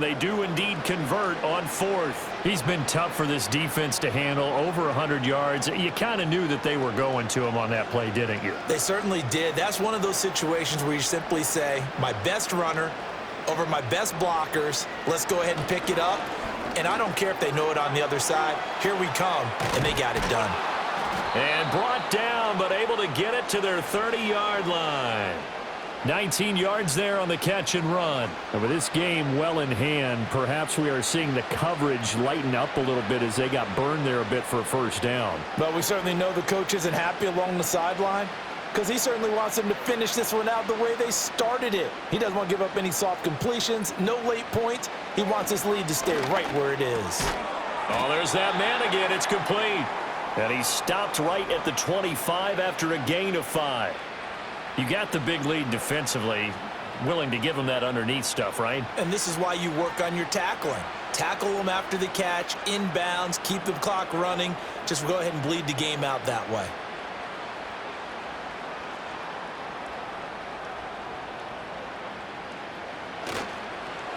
They do indeed convert on fourth. He's been tough for this defense to handle, over 100 yards. You kind of knew that they were going to him on that play, didn't you? They certainly did. That's one of those situations where you simply say, my best runner over my best blockers, let's go ahead and pick it up. And I don't care if they know it on the other side. Here we come, and they got it done. And brought down, but able to get it to their 30-yard line. 19 yards there on the catch and run. And with this game well in hand, perhaps we are seeing the coverage lighten up a little bit as they got burned there a bit for a first down. But we certainly know the coach isn't happy along the sideline because he certainly wants them to finish this one out the way they started it. He doesn't want to give up any soft completions, no late points. He wants his lead to stay right where it is. Oh, there's that man again. It's complete. And he stopped right at the 25 after a gain of 5. You got the big lead defensively, willing to give them that underneath stuff, right? And this is why you work on your tackling. Tackle them after the catch, inbounds, keep the clock running. Just go ahead and bleed the game out that way.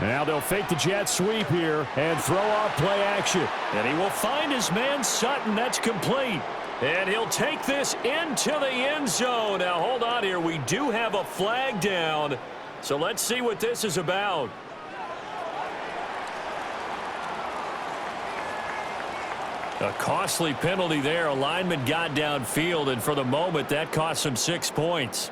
Now they'll fake the jet sweep here and throw off play action. And he will find his man Sutton. That's complete. And he'll take this into the end zone. Now, hold on here. We do have a flag down. So let's see what this is about. A costly penalty there. A lineman got downfield, and for the moment, that cost him 6 points.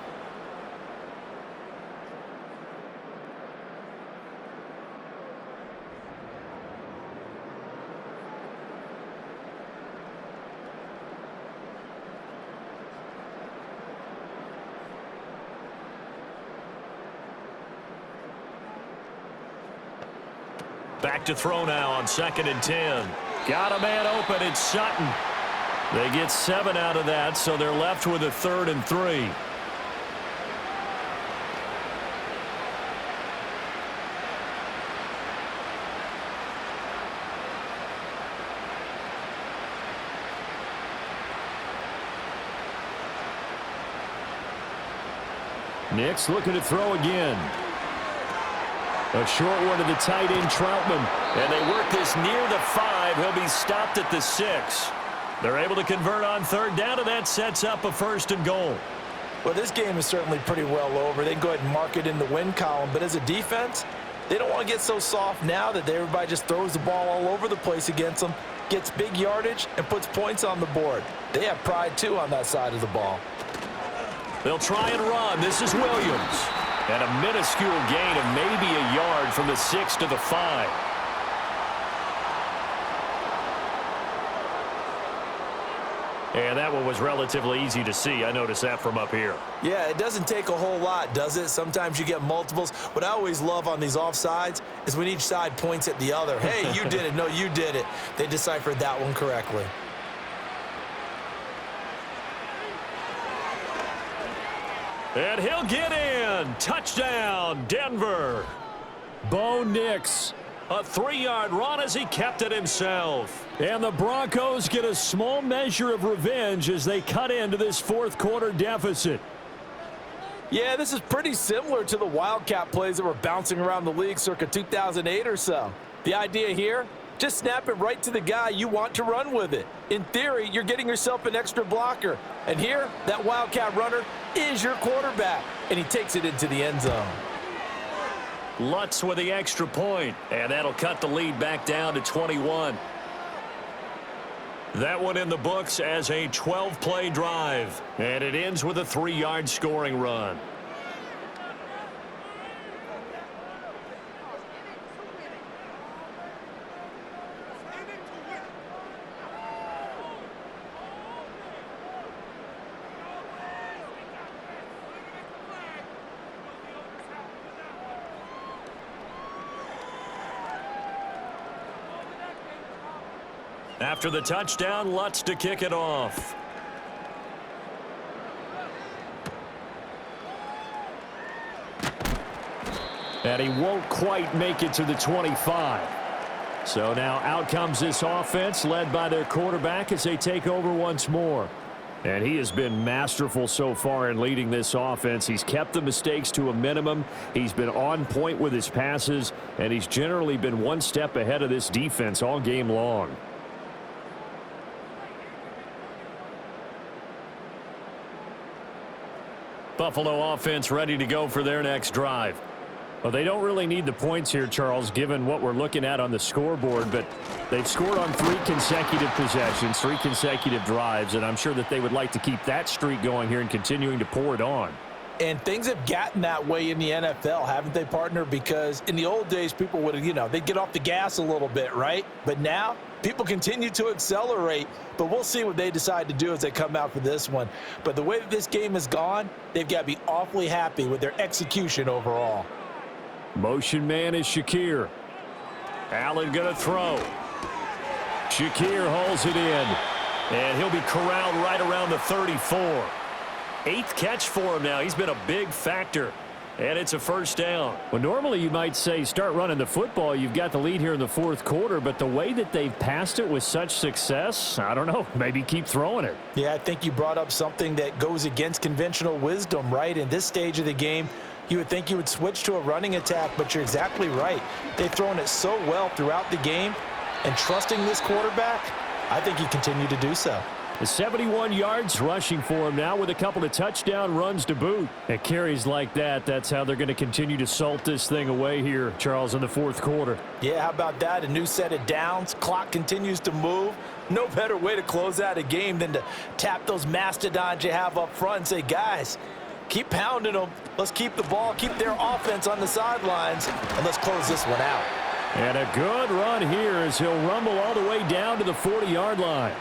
Back to throw now on 2nd and 10. Got a man open. It's Sutton. They get 7 out of that, so they're left with a 3rd and 3. Nick's looking to throw again. A short one to the tight end, Troutman. And they work this near the 5. He'll be stopped at the 6. They're able to convert on 3rd down, and that sets up a 1st and goal. Well, this game is certainly pretty well over. They can go ahead and mark it in the win column. But as a defense, they don't want to get so soft now that everybody just throws the ball all over the place against them, gets big yardage, and puts points on the board. They have pride, too, on that side of the ball. They'll try and run. This is Williams. And a minuscule gain of maybe a yard from the 6 to the 5. And that one was relatively easy to see. I noticed that from up here. Yeah, it doesn't take a whole lot, does it? Sometimes you get multiples. What I always love on these offsides is when each side points at the other. Hey, you did it. No, you did it. They deciphered that one correctly. And he'll get in. Touchdown, Denver. Bo Nix. A 3-yard run as he kept it himself. And the Broncos get a small measure of revenge as they cut into this 4th quarter deficit. Yeah, this is pretty similar to the Wildcat plays that were bouncing around the league circa 2008 or so. The idea here, just snap it right to the guy you want to run with it. In theory, you're getting yourself an extra blocker. And here, that Wildcat runner is your quarterback. And he takes it into the end zone. Lutz with the extra point. And that'll cut the lead back down to 21. That one in the books as a 12-play drive. And it ends with a 3-yard scoring run. After the touchdown, Lutz to kick it off. And he won't quite make it to the 25. So now out comes this offense led by their quarterback as they take over once more. And he has been masterful so far in leading this offense. He's kept the mistakes to a minimum. He's been on point with his passes, and he's generally been one step ahead of this defense all game long. Buffalo offense ready to go for their next drive. Well, they don't really need the points here, Charles, given what we're looking at on the scoreboard, but they've scored on 3 consecutive possessions, 3 consecutive drives, and I'm sure that they would like to keep that streak going here and continuing to pour it on. And things have gotten that way in the NFL, haven't they, partner? Because in the old days, people would, they'd get off the gas a little bit, right? But now, people continue to accelerate, but we'll see what they decide to do as they come out for this one. But the way that this game has gone, they've got to be awfully happy with their execution overall. Motion man is Shakir. Allen going to throw. Shakir hauls it in. And he'll be corralled right around the 34. 8th catch for him now. He's been a big factor. And it's a first down. Well, normally you might say start running the football. You've got the lead here in the 4th quarter, but the way that they've passed it with such success, I don't know, maybe keep throwing it. Yeah, I think you brought up something that goes against conventional wisdom, right? In this stage of the game, you would think you would switch to a running attack, but you're exactly right. They've thrown it so well throughout the game, and trusting this quarterback, I think he continued to do so. 71 yards rushing for him now with a couple of touchdown runs to boot. At carries like that, that's how they're going to continue to salt this thing away here, Charles, in the 4th quarter. Yeah, how about that? A new set of downs. Clock continues to move. No better way to close out a game than to tap those mastodons you have up front and say, guys, keep pounding them. Let's keep the ball, keep their offense on the sidelines, and let's close this one out. And a good run here as he'll rumble all the way down to the 40-yard line.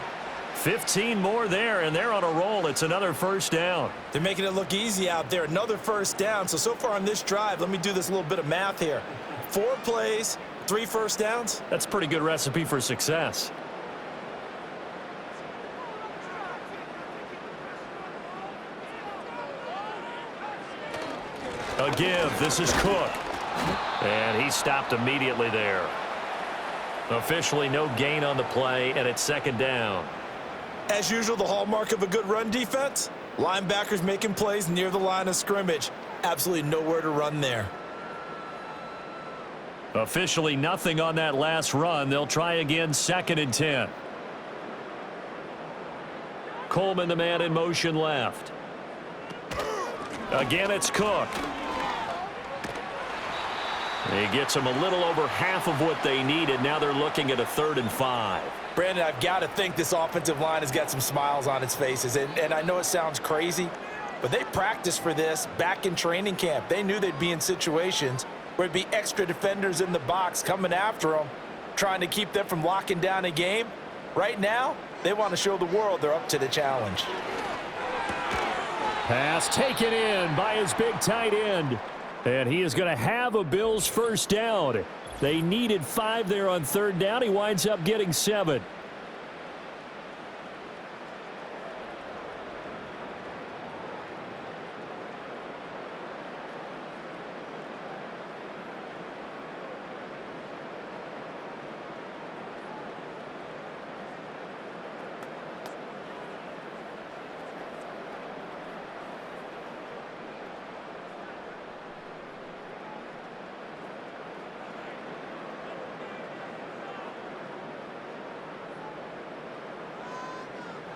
15 more there, and they're on a roll. It's another first down. They're making it look easy out there. Another first down. So far on this drive, let me do this little bit of math here. 4 plays, 3 first downs. That's a pretty good recipe for success. A give. This is Cook. And he stopped immediately there. Officially no gain on the play, and it's 2nd down. As usual, the hallmark of a good run defense, linebackers making plays near the line of scrimmage. Absolutely nowhere to run there. Officially nothing on that last run. They'll try again, 2nd and 10. Coleman, the man in motion left. Again, it's Cook. He gets them a little over half of what they needed. Now they're looking at a 3rd and 5. Brandon, I've got to think this offensive line has got some smiles on its faces. And I know it sounds crazy, but they practiced for this back in training camp. They knew they'd be in situations where there'd be extra defenders in the box coming after them, trying to keep them from locking down a game. Right now, they want to show the world they're up to the challenge. Pass taken in by his big tight end. And he is going to have a Bills first down. They needed 5 there on 3rd down. He winds up getting 7.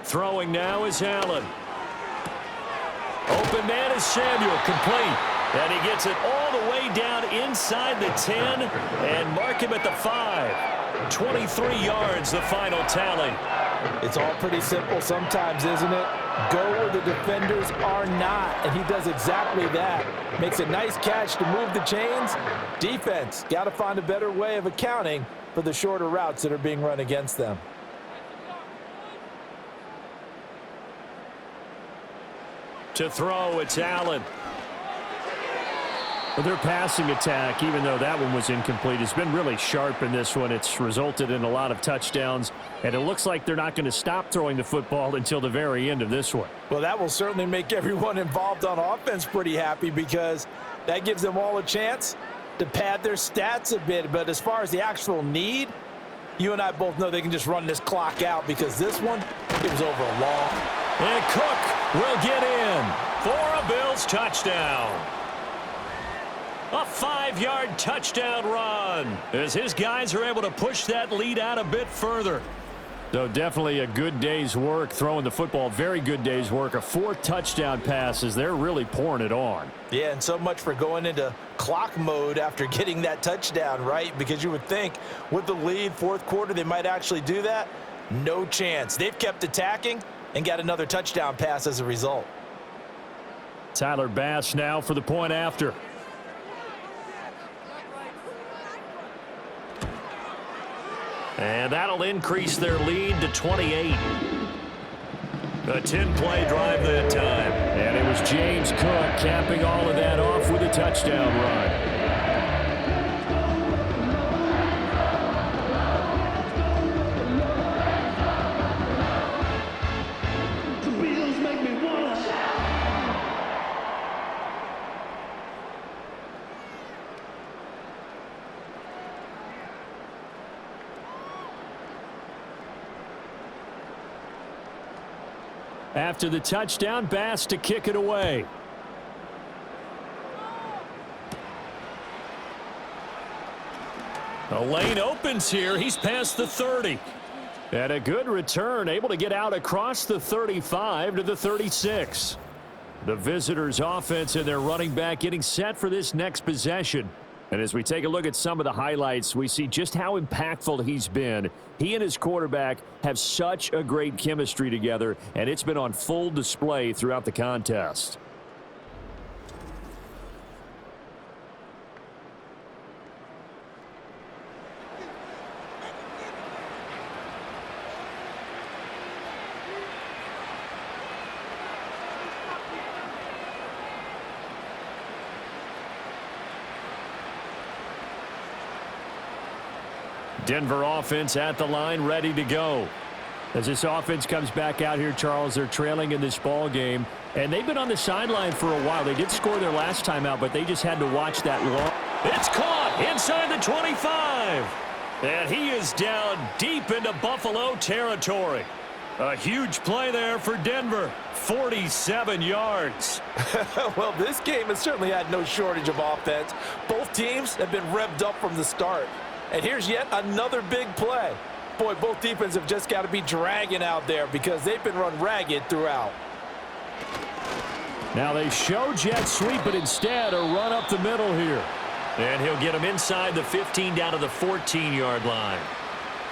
Throwing now is Allen. Open man is Samuel, complete. And he gets it all the way down inside the 10 and mark him at the 5. 23 yards, the final tally. It's all pretty simple sometimes, isn't it? Go where the defenders are not, and he does exactly that. Makes a nice catch to move the chains. Defense, got to find a better way of accounting for the shorter routes that are being run against them. To throw, it's Allen. Well, their passing attack, even though that one was incomplete, has been really sharp in this one. It's resulted in a lot of touchdowns, and it looks like they're not going to stop throwing the football until the very end of this one. Well, that will certainly make everyone involved on offense pretty happy because that gives them all a chance to pad their stats a bit. But as far as the actual need, you and I both know they can just run this clock out because this one, it was over a long And Cook will get in for a Bills touchdown. A 5-yard touchdown run as his guys are able to push that lead out a bit further. So definitely a good day's work throwing the football. Very good day's work. A 4th touchdown pass as they're really pouring it on. Yeah, and so much for going into clock mode after getting that touchdown, right? Because you would think with the lead, 4th quarter, they might actually do that. No chance. They've kept attacking and got another touchdown pass as a result. Tyler Bass now for the point after. And that'll increase their lead to 28. A 10-play drive that time. And it was James Cook capping all of that off with a touchdown run. After the touchdown, Bass to kick it away. The lane opens here. He's past the 30. And a good return, able to get out across the 35 to the 36. The visitors' offense and their running back getting set for this next possession. And as we take a look at some of the highlights, we see just how impactful he's been. He and his quarterback have such a great chemistry together, and it's been on full display throughout the contest. Denver offense at the line, ready to go. As this offense comes back out here, Charles, they're trailing in this ball game, and they've been on the sideline for a while. They did score their last time out, but they just had to watch that long. It's caught inside the 25, and he is down deep into Buffalo territory. A huge play there for Denver, 47 yards. Well, this game has certainly had no shortage of offense. Both teams have been revved up from the start. And here's yet another big play. Boy, both defenses have just got to be dragging out there because they've been run ragged throughout. Now they show jet sweep, but instead a run up the middle here. And he'll get him inside the 15 down to the 14-yard line.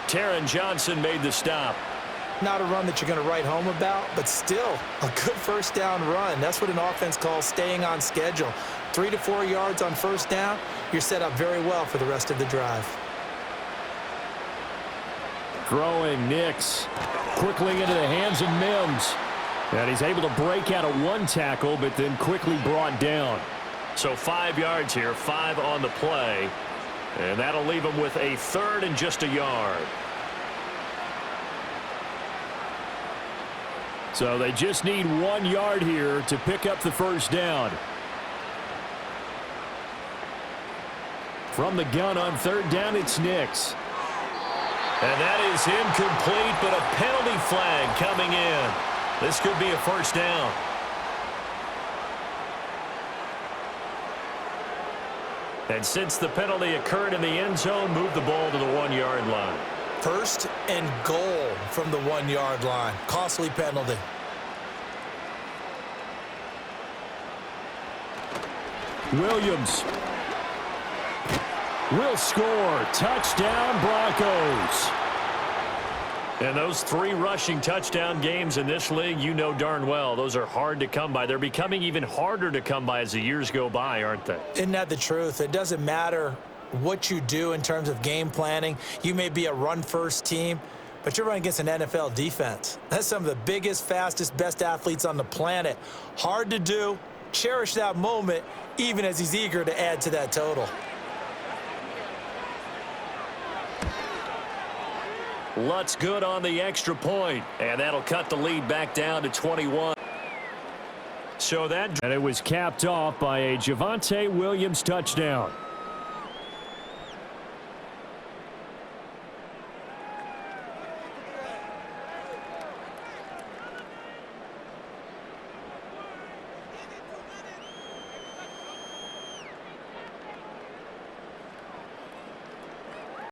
Taron Johnson made the stop. Not a run that you're going to write home about, but still a good first down run. That's what an offense calls staying on schedule. 3 to 4 yards on first down, you're set up very well for the rest of the drive. Throwing Nix quickly into the hands of Mims. And he's able to break out of one tackle, but then quickly brought down. So 5 yards here, 5 on the play. And that'll leave him with a 3rd and just a yard. So they just need 1 yard here to pick up the first down. From the gun on 3rd down, it's Nix. And that is incomplete, but a penalty flag coming in. This could be a first down. And since the penalty occurred in the end zone, move the ball to the 1 yard line. 1st and goal from the 1 yard line. Costly penalty. Williams will score. Touchdown, Broncos. And those 3 rushing touchdown games in this league, you know darn well, those are hard to come by. They're becoming even harder to come by as the years go by, aren't they? Isn't that the truth? It doesn't matter what you do in terms of game planning. You may be a run-first team, but you're running against an NFL defense. That's some of the biggest, fastest, best athletes on the planet. Hard to do. Cherish that moment, even as he's eager to add to that total. Lutz good on the extra point, and that'll cut the lead back down to 21. So that, and it was capped off by a Javonte Williams touchdown.